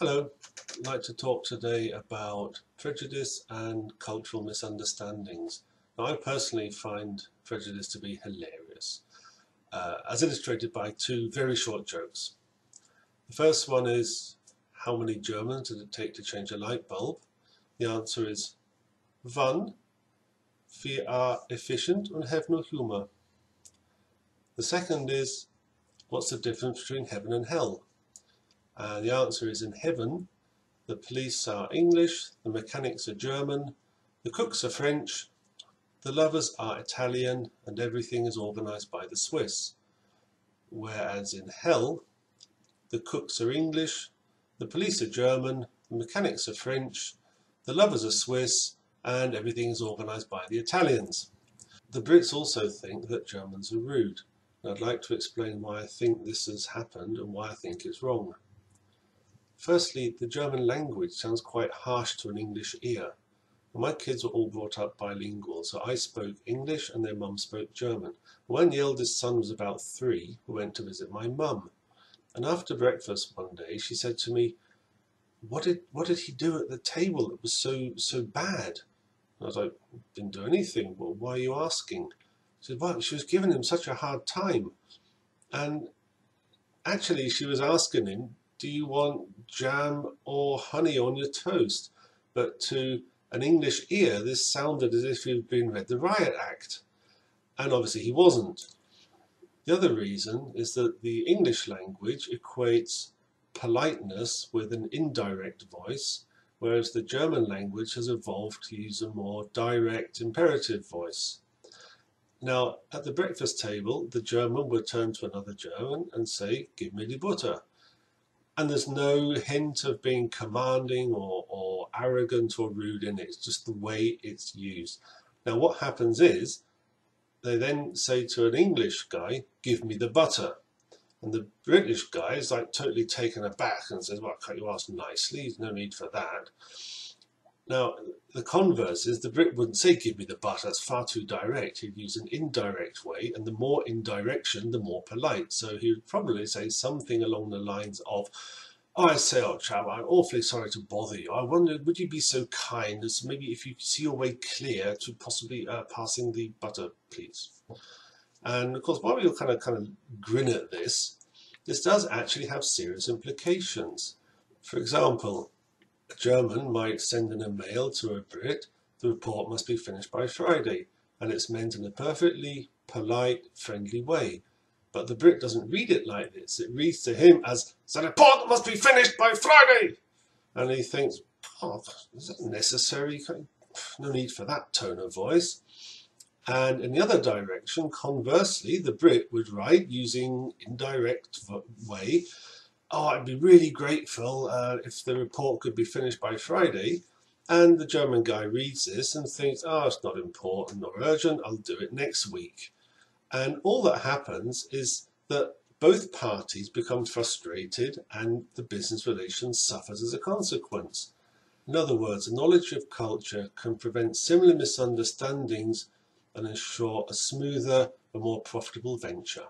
Hello, I'd like to talk today about prejudice and cultural misunderstandings. Now, I personally find prejudice to be hilarious, as illustrated by two very short jokes. The first one is, how many Germans did it take to change a light bulb? The answer is, one. Wir are efficient and have no humor. The second is, what's the difference between heaven and hell? The answer is, in heaven, the police are English, the mechanics are German, the cooks are French, the lovers are Italian, and everything is organised by the Swiss. Whereas in hell, the cooks are English, the police are German, the mechanics are French, the lovers are Swiss, and everything is organised by the Italians. The Brits also think that Germans are rude, and I'd like to explain why I think this has happened and why I think it's wrong. Firstly, the German language sounds quite harsh to an English ear. My kids were all brought up bilingual, so I spoke English and their mum spoke German. When the eldest son was about 3, we went to visit my mum. And after breakfast one day, she said to me, what did he do at the table that was so bad? And I was like, didn't do anything. Well, why are you asking? She said, well, she was giving him such a hard time. And actually, she was asking him, do you want jam or honey on your toast? But to an English ear, this sounded as if he'd been read the Riot Act. And obviously he wasn't. The other reason is that the English language equates politeness with an indirect voice, whereas the German language has evolved to use a more direct imperative voice. Now, at the breakfast table, the German would turn to another German and say, give me die Butter. And there's no hint of being commanding or arrogant or rude in it. It's just the way it's used. Now what happens is, they then say to an English guy, give me the butter. And the British guy is like totally taken aback and says, well, can't you ask nicely? There's no need for that. Now, the converse is the Brit wouldn't say, give me the butter, that's far too direct. He'd use an indirect way, and the more indirection, the more polite. So he would probably say something along the lines of, oh, I say, old chap, I'm awfully sorry to bother you. I wondered, would you be so kind as maybe if you see your way clear to possibly passing the butter, please? And of course, while we all kind of grin at this does actually have serious implications. For example, a German might send in a mail to a Brit, the report must be finished by Friday, and it's meant in a perfectly polite, friendly way. But the Brit doesn't read it like this. It reads to him as, the report must be finished by Friday! And he thinks, oh, is that necessary? No need for that tone of voice. And in the other direction, conversely, the Brit would write using indirect way, oh, I'd be really grateful if the report could be finished by Friday. And the German guy reads this and thinks, oh, it's not important or urgent, I'll do it next week. And all that happens is that both parties become frustrated and the business relation suffers as a consequence. In other words, the knowledge of culture can prevent similar misunderstandings and ensure a smoother and more profitable venture.